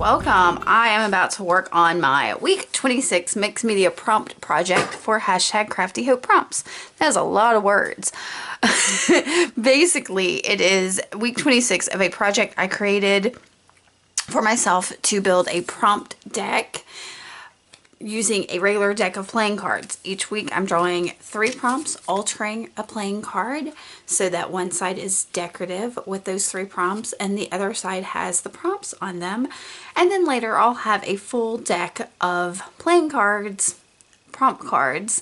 welcome. I am about to work on my week 26 mixed media prompt project for hashtag Crafty Hope prompts. That is a lot of words. Basically, it is week 26 of a project I created for myself to build a prompt deck using a regular deck of playing cards. Each week I'm drawing 3 prompts, altering a playing card so that one side is decorative with those 3 prompts and the other side has the prompts on them. And then later I'll have a full deck of playing cards, prompt cards,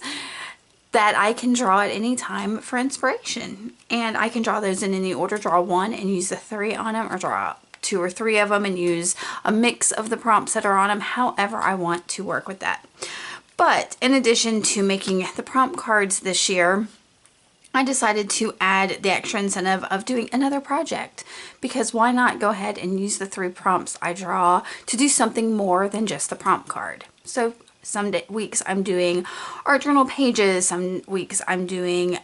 that I can draw at any time for inspiration. And I can draw those in any order. Draw 1 and use the 3 on them, or draw 2 or 3 of them and use a mix of the prompts that are on them, however I want to work with that. But in addition to making the prompt cards this year, I decided to add the extra incentive of doing another project, because why not go ahead and use the 3 prompts I draw to do something more than just the prompt card. So some weeks I'm doing art journal pages, some weeks I'm doing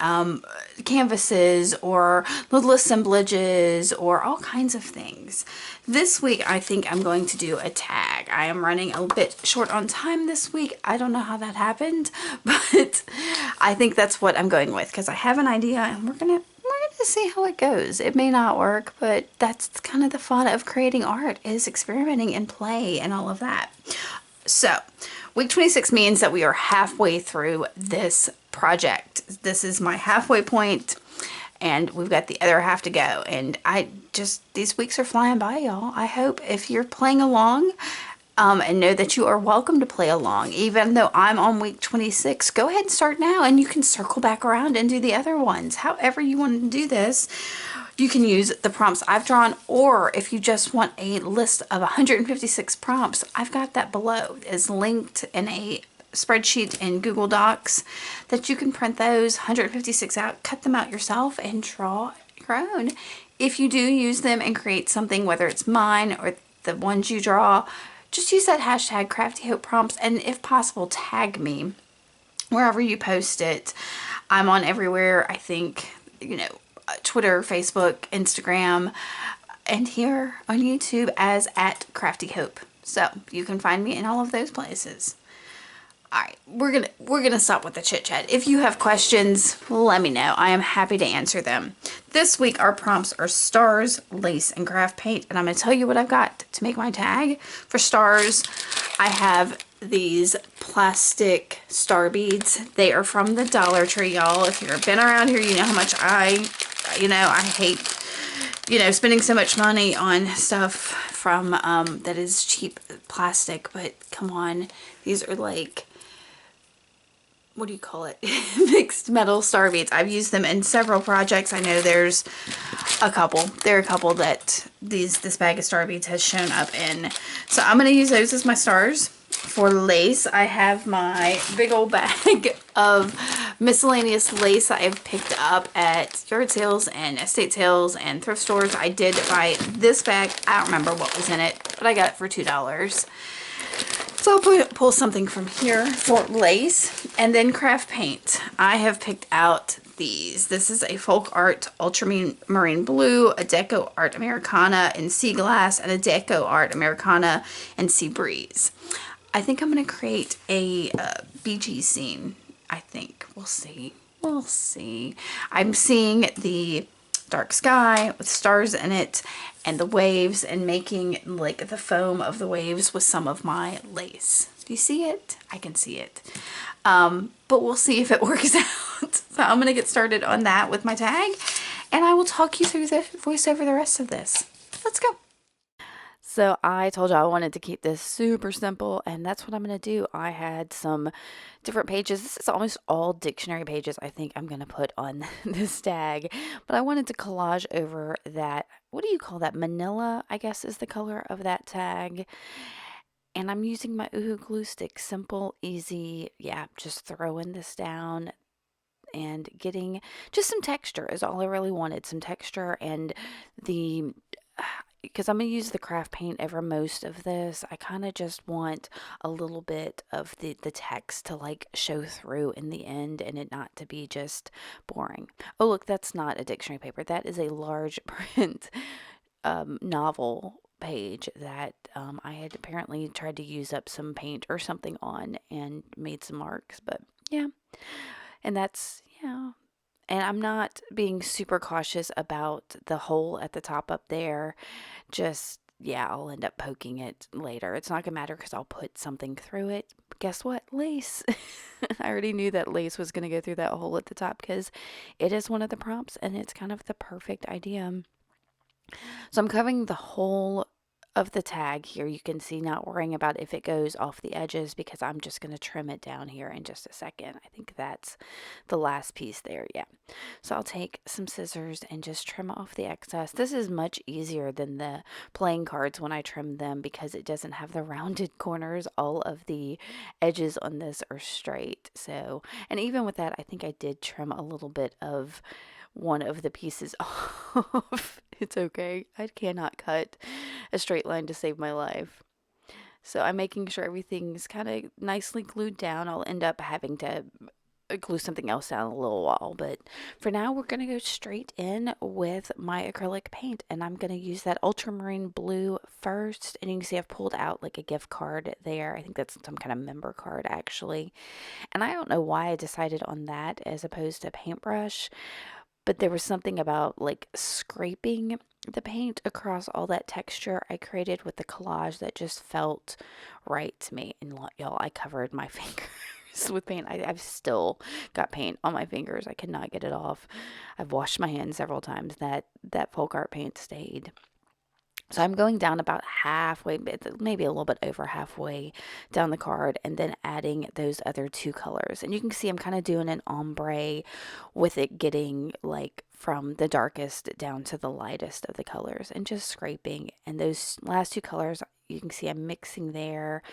canvases or little assemblages or all kinds of things. This week I think I'm going to do a tag. I am running a bit short on time this week. I don't know how that happened, but I think that's what I'm going with because I have an idea and we're gonna see how it goes. It may not work, but that's kind of the fun of creating art, is experimenting and play and all of that. So week 26 means that we are halfway through this project. This is my halfway point and we've got the other half to go. And these weeks are flying by, y'all. I hope if you're playing along and know that you are welcome to play along. Even though I'm on week 26, go ahead and start now and you can circle back around and do the other ones. However you want to do this. You can use the prompts I've drawn, or if you just want a list of 156 prompts, I've got that below. It's linked in a spreadsheet in Google Docs that you can print those 156 out, cut them out yourself, and draw your own. If you do use them and create something, whether it's mine or the ones you draw, just use that hashtag Crafty Hope prompts, and if possible, tag me wherever you post it. I'm on everywhere, I think, Twitter, Facebook, Instagram, and here on YouTube as @CraftyHope. So you can find me in all of those places. All right, we're gonna stop with the chit chat. If you have questions, let me know. I am happy to answer them. This week our prompts are stars, lace, and craft paint, and I'm gonna tell you what I've got to make my tag. For stars, I have these plastic star beads. They are from the Dollar Tree, y'all. If you've been around here, you know how much I hate, spending so much money on stuff from that is cheap plastic. But come on, these are like, what do you call it? Mixed metal star beads. I've used them in several projects. I know there's a couple. There are a couple that this bag of star beads has shown up in. So I'm going to use those as my stars. For lace, I have my big old bag of miscellaneous lace I have picked up at yard sales and estate sales and thrift stores. I did buy this bag. I don't remember what was in it, but I got it for $2. So I'll pull something from here for lace. And then craft paint. I have picked out these. This is a folk art ultramarine blue, a deco art Americana in sea glass, and a deco art Americana in sea breeze. I think I'm going to create a beachy scene. I think. We'll see. We'll see. I'm seeing the dark sky with stars in it and the waves, and making like the foam of the waves with some of my lace. Do you see it? I can see it. But we'll see if it works out. So I'm going to get started on that with my tag, and I will talk you through the voiceover the rest of this. Let's go. So I told you I wanted to keep this super simple, and that's what I'm going to do. I had some different pages. This is almost all dictionary pages I think I'm going to put on this tag, but I wanted to collage over that. What do you call that? Manila, I guess, is the color of that tag. And I'm using my Uhu glue stick. Simple, easy. Yeah, just throwing this down and getting just some texture is all I really wanted. Some texture, and because I'm going to use the craft paint over most of this, I kind of just want a little bit of the text to like show through in the end, and it not to be just boring. Oh look, that's not a dictionary paper. That is a large print novel page that I had apparently tried to use up some paint or something on and made some marks. But yeah, and that's, yeah. And I'm not being super cautious about the hole at the top up there. Just, yeah, I'll end up poking it later. It's not gonna matter because I'll put something through it. Guess what? Lace. I already knew that lace was gonna go through that hole at the top because it is one of the prompts and it's kind of the perfect idea. So I'm covering the whole of the tag here. You can see, not worrying about if it goes off the edges because I'm just going to trim it down here in just a second. I think that's the last piece there. Yeah. So I'll take some scissors and just trim off the excess. This is much easier than the playing cards when I trim them because it doesn't have the rounded corners. All of the edges on this are straight. So, and even with that, I think I did trim a little bit of one of the pieces off. It's okay. I cannot cut a straight line to save my life. So I'm making sure everything's kind of nicely glued down. I'll end up having to glue something else down a little while, but for now we're going to go straight in with my acrylic paint, and I'm going to use that ultramarine blue first. And you can see I've pulled out like a gift card there. I think that's some kind of member card actually, and I don't know why I decided on that as opposed to paintbrush, but there was something about like scraping the paint across all that texture I created with the collage that just felt right to me. And y'all, I covered my fingers with paint. I've still got paint on my fingers. I cannot get it off. I've washed my hands several times. That folk art paint stayed. So I'm going down about halfway, maybe a little bit over halfway down the card, and then adding those other two colors. And you can see I'm kind of doing an ombre with it getting like from the darkest down to the lightest of the colors and just scraping. And those last two colors, you can see I'm mixing there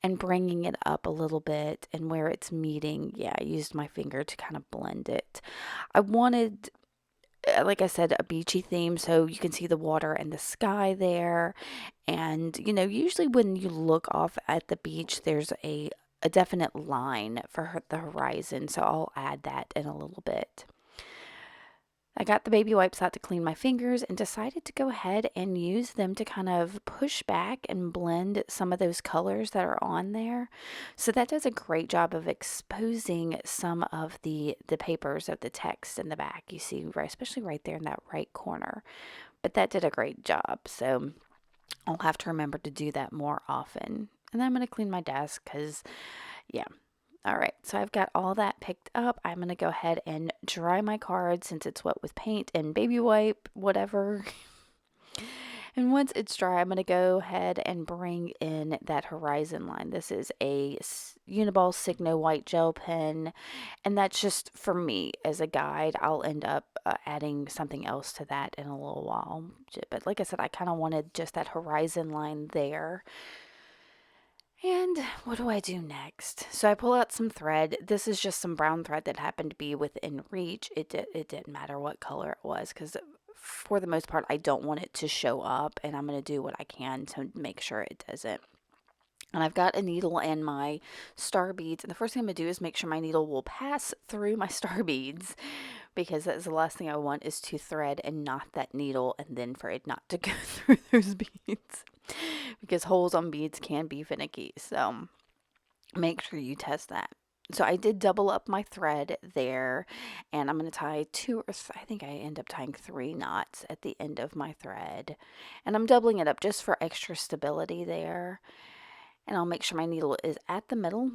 and bringing it up a little bit, and where it's meeting, yeah, I used my finger to kind of blend it. I wanted, like I said, a beachy theme, so you can see the water and the sky there. And, usually when you look off at the beach, there's a definite line for the horizon, so I'll add that in a little bit. I got the baby wipes out to clean my fingers and decided to go ahead and use them to kind of push back and blend some of those colors that are on there. So that does a great job of exposing some of the papers of the text in the back. You see, right, especially right there in that right corner. But that did a great job. So I'll have to remember to do that more often. And then I'm going to clean my desk because, yeah, all right, so I've got all that picked up. I'm going to go ahead and dry my card since it's wet with paint and baby wipe, whatever. And once it's dry, I'm going to go ahead and bring in that horizon line. This is a Uniball Signo white gel pen, and that's just for me as a guide. I'll end up adding something else to that in a little while. But like I said, I kind of wanted just that horizon line there. And what do I do next? So I pull out some thread. This is just some brown thread that happened to be within reach. It didn't matter what color it was because for the most part I don't want it to show up, and I'm going to do what I can to make sure it doesn't. And I've got a needle and my star beads. And the first thing I'm going to do is make sure my needle will pass through my star beads, because that's the last thing I want is to thread and knot that needle and then for it not to go through those beads, because holes on beads can be finicky. So make sure you test that. So I did double up my thread there, and I'm going to tie I think I end up tying 3 knots at the end of my thread. And I'm doubling it up just for extra stability there. And I'll make sure my needle is at the middle.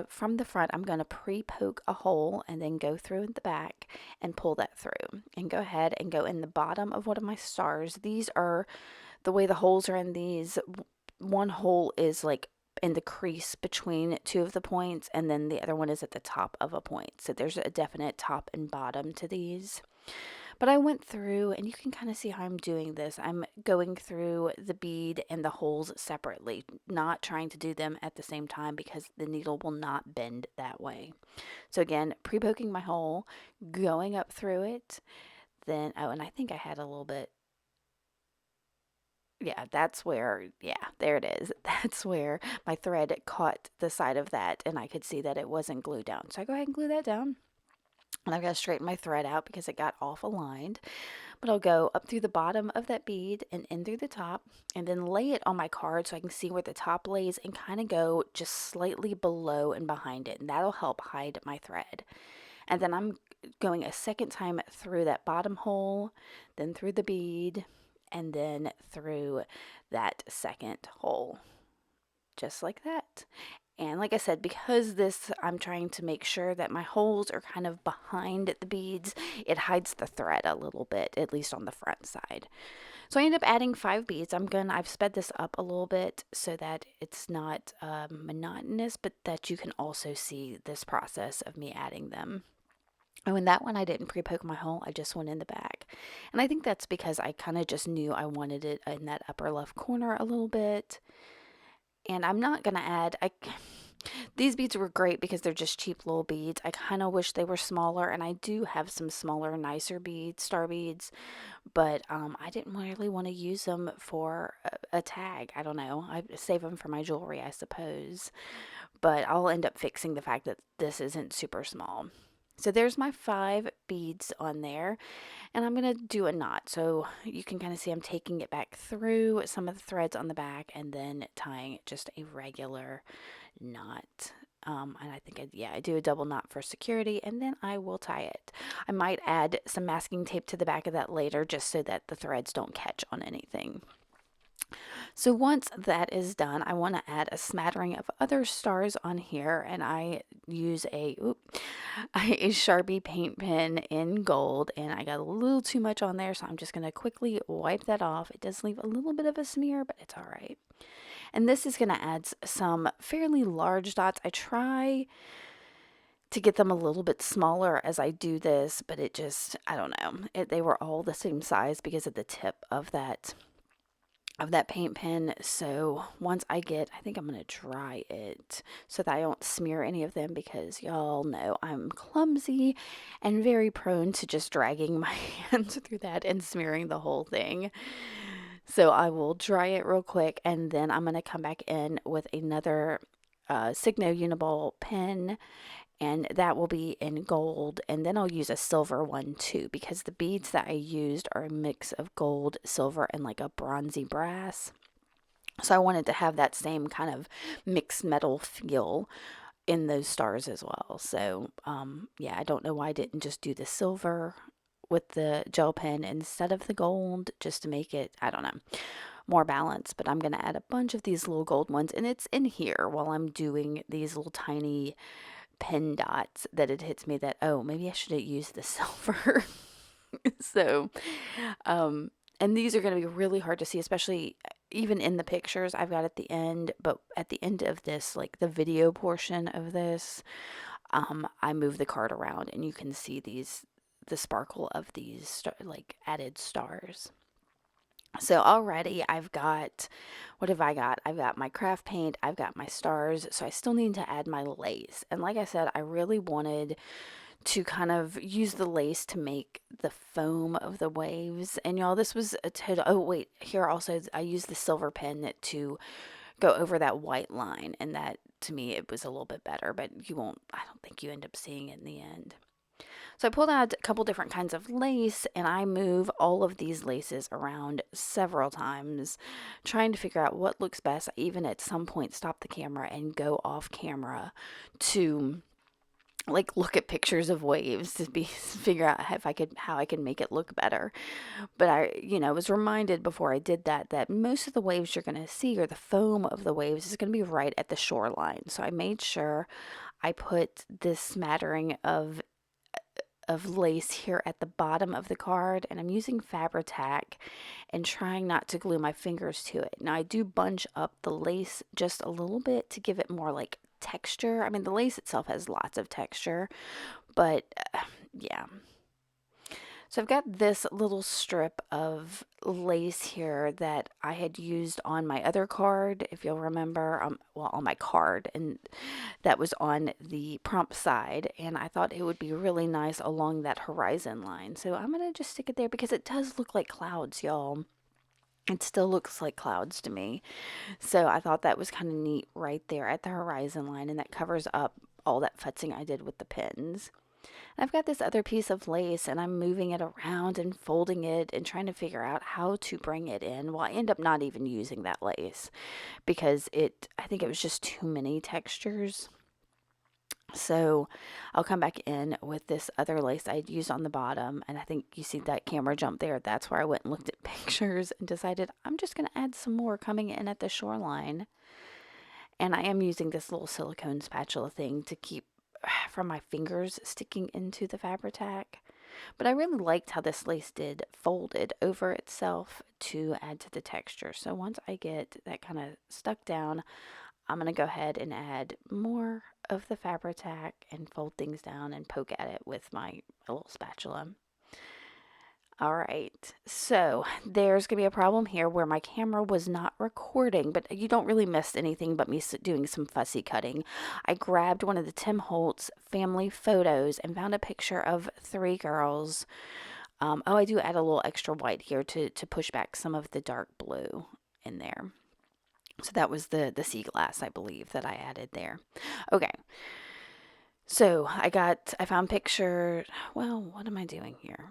From the front, I'm going to pre-poke a hole and then go through the back and pull that through. And go ahead and go in the bottom of one of my stars. These are, the way the holes are in these, one hole is like in the crease between 2 of the points, and then the other one is at the top of a point. So there's a definite top and bottom to these. But I went through, and you can kind of see how I'm doing this. I'm going through the bead and the holes separately, not trying to do them at the same time because the needle will not bend that way. So again, pre-poking my hole, going up through it, then, oh, and I think I had a little bit, yeah, that's where, yeah, there it is. That's where my thread caught the side of that, and I could see that it wasn't glued down. So I go ahead and glue that down. And I've got to straighten my thread out because it got off aligned. But I'll go up through the bottom of that bead and in through the top, and then lay it on my card so I can see where the top lays, and kind of go just slightly below and behind it, and that'll help hide my thread. And then I'm going a second time through that bottom hole, then through the bead, and then through that second hole, just like that. And like I said, because I'm trying to make sure that my holes are kind of behind the beads, it hides the thread a little bit, at least on the front side. So I end up adding 5 beads. I've sped this up a little bit so that it's not monotonous, but that you can also see this process of me adding them. Oh, and that one I didn't pre-poke my hole, I just went in the back. And I think that's because I kind of just knew I wanted it in that upper left corner a little bit. And I'm not going to add, these beads were great because they're just cheap little beads. I kind of wish they were smaller, and I do have some smaller, nicer beads, star beads, but I didn't really want to use them for a tag. I don't know. I save them for my jewelry, I suppose. But I'll end up fixing the fact that this isn't super small. So there's my 5 beads on there, and I'm going to do a knot. So you can kind of see I'm taking it back through some of the threads on the back and then tying just a regular knot. And I think I do a double knot for security, and then I will tie it. I might add some masking tape to the back of that later just so that the threads don't catch on anything. So once that is done, I want to add a smattering of other stars on here, and I use a Sharpie paint pen in gold, and I got a little too much on there, so I'm just going to quickly wipe that off. It does leave a little bit of a smear, but it's all right. And this is going to add some fairly large dots. I try to get them a little bit smaller as I do this, but it just, I don't know. They were all the same size because of the tip of that paint pen. So once I think I'm going to dry it so that I don't smear any of them, because y'all know I'm clumsy and very prone to just dragging my hands through that and smearing the whole thing. So I will dry it real quick, and then I'm going to come back in with another Signo Uniball pen, and that will be in gold, and then I'll use a silver one too, because the beads that I used are a mix of gold, silver, and like a bronzy brass. So I wanted to have that same kind of mixed metal feel in those stars as well. So yeah, I don't know why I didn't just do the silver with the gel pen instead of the gold, just to make it, I don't know, more balanced. But I'm going to add a bunch of these little gold ones, and it's in here while I'm doing these little tiny pen dots that it hits me that, oh, maybe I should have used the silver. So and these are going to be really hard to see, especially even in the pictures I've got at the end. But at the end of this, like the video portion of this, I move the card around, and you can see the sparkle of these like added stars. So already I've got, what have I got? I've got my craft paint, I've got my stars, so I still need to add my lace. And like I said, I really wanted to kind of use the lace to make the foam of the waves. And y'all, this was a total, oh wait, here also I used the silver pen to go over that white line, and that, to me, it was a little bit better, but I don't think you end up seeing it in the end. So I pulled out a couple different kinds of lace, and I move all of these laces around several times, trying to figure out what looks best. I even at some point stop the camera and go off camera to like look at pictures of waves to figure out how I can make it look better. But I was reminded before I did that most of the waves you're going to see, or the foam of the waves, is going to be right at the shoreline. So I made sure I put this smattering of lace here at the bottom of the card, and I'm using Fabri-Tac and trying not to glue my fingers to it. Now I do bunch up the lace just a little bit to give it more like texture. I mean, the lace itself has lots of texture, but yeah. So I've got this little strip of lace here that I had used on my other card, if you'll remember, on my card, and that was on the prompt side, and I thought it would be really nice along that horizon line. So I'm going to just stick it there because it does look like clouds, y'all. It still looks like clouds to me. So I thought that was kind of neat right there at the horizon line, and that covers up all that futzing I did with the pins. I've got this other piece of lace and I'm moving it around and folding it and trying to figure out how to bring it in. Well, I end up not even using that lace because I think it was just too many textures. So I'll come back in with this other lace I'd used on the bottom, and I think you see that camera jump there. That's where I went and looked at pictures and decided I'm just going to add some more coming in at the shoreline. And I am using this little silicone spatula thing to keep from my fingers sticking into the Fabri-Tac. But I really liked how this lace did folded over itself to add to the texture. So once I get that kind of stuck down, I'm going to go ahead and add more of the Fabri-Tac and fold things down and poke at it with my little spatula. All right, so there's going to be a problem here where my camera was not recording, but you don't really miss anything but me doing some fussy cutting. I grabbed one of the Tim Holtz family photos and found a picture of 3 girls. I do add a little extra white here to push back some of the dark blue in there. So that was the sea glass, I believe, that I added there. Okay. So I found picture, well, what am I doing here?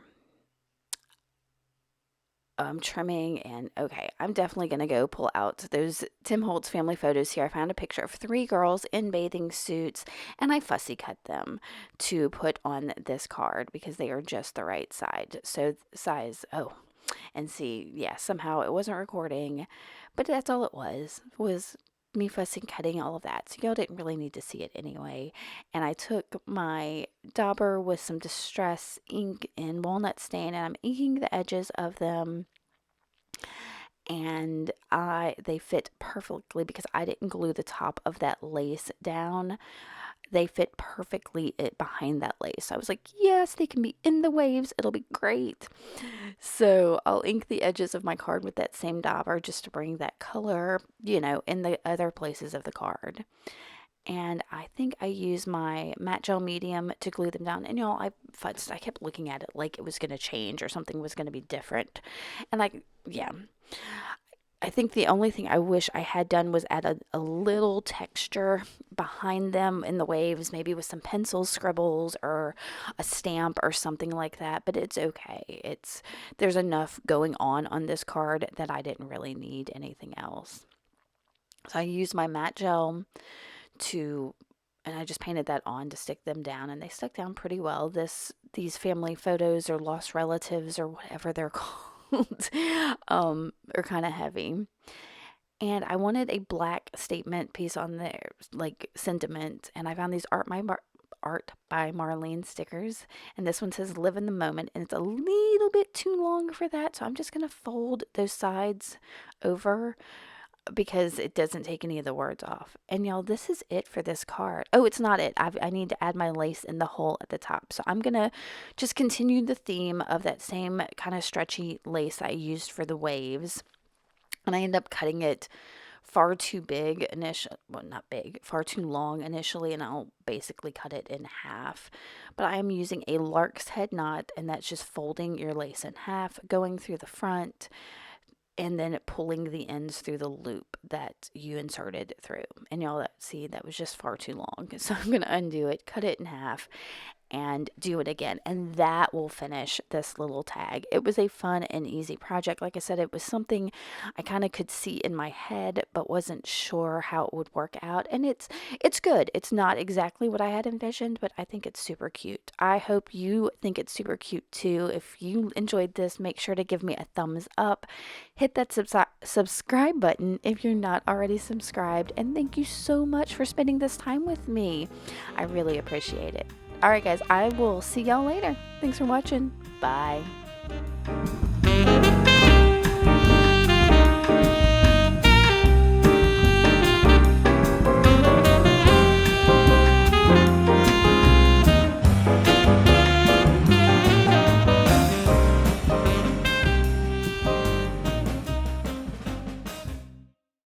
I'm trimming and okay, I'm definitely going to go pull out those Tim Holtz family photos here. I found a picture of 3 girls in bathing suits and I fussy cut them to put on this card because they are just the right size. And see, yeah, somehow it wasn't recording, but that's all it was me fussing cutting all of that. So y'all didn't really need to see it anyway. And I took my dauber with some Distress ink in walnut stain and I'm inking the edges of them. And they fit perfectly because I didn't glue the top of that lace down. They fit perfectly behind that lace. So I was like, yes, they can be in the waves. It'll be great. So I'll ink the edges of my card with that same dauber just to bring that color, in the other places of the card. And I think I used my matte gel medium to glue them down. And I kept looking at it like it was going to change or something was going to be different. And I think the only thing I wish I had done was add a little texture behind them in the waves, maybe with some pencil scribbles or a stamp or something like that, but it's okay. There's enough going on this card that I didn't really need anything else. So I used my matte gel and I just painted that on to stick them down, and they stuck down pretty well. These family photos or lost relatives or whatever they're called are kind of heavy. And I wanted a black statement piece on there, like sentiment, and I found these Art by Marlene stickers, and this one says live in the moment, and it's a little bit too long for that, so I'm just going to fold those sides over because it doesn't take any of the words off. And y'all, this is it for this card. Oh, it's not it. I need to add my lace in the hole at the top. So I'm going to just continue the theme of that same kind of stretchy lace I used for the waves. And I end up cutting it far too big initially. Well, not big, far too long initially. And I'll basically cut it in half. But I am using a lark's head knot, and that's just folding your lace in half, going through the front, and then pulling the ends through the loop that you inserted through. And y'all, that was just far too long. So I'm going to undo it, cut it in half, and do it again. And that will finish this little tag. It was a fun and easy project. Like I said, it was something I kind of could see in my head, but wasn't sure how it would work out. And it's good. It's not exactly what I had envisioned, but I think it's super cute. I hope you think it's super cute too. If you enjoyed this, make sure to give me a thumbs up. Hit that subscribe button if you're not already subscribed. And thank you so much for spending this time with me. I really appreciate it. All right, guys, I will see y'all later. Thanks for watching. Bye.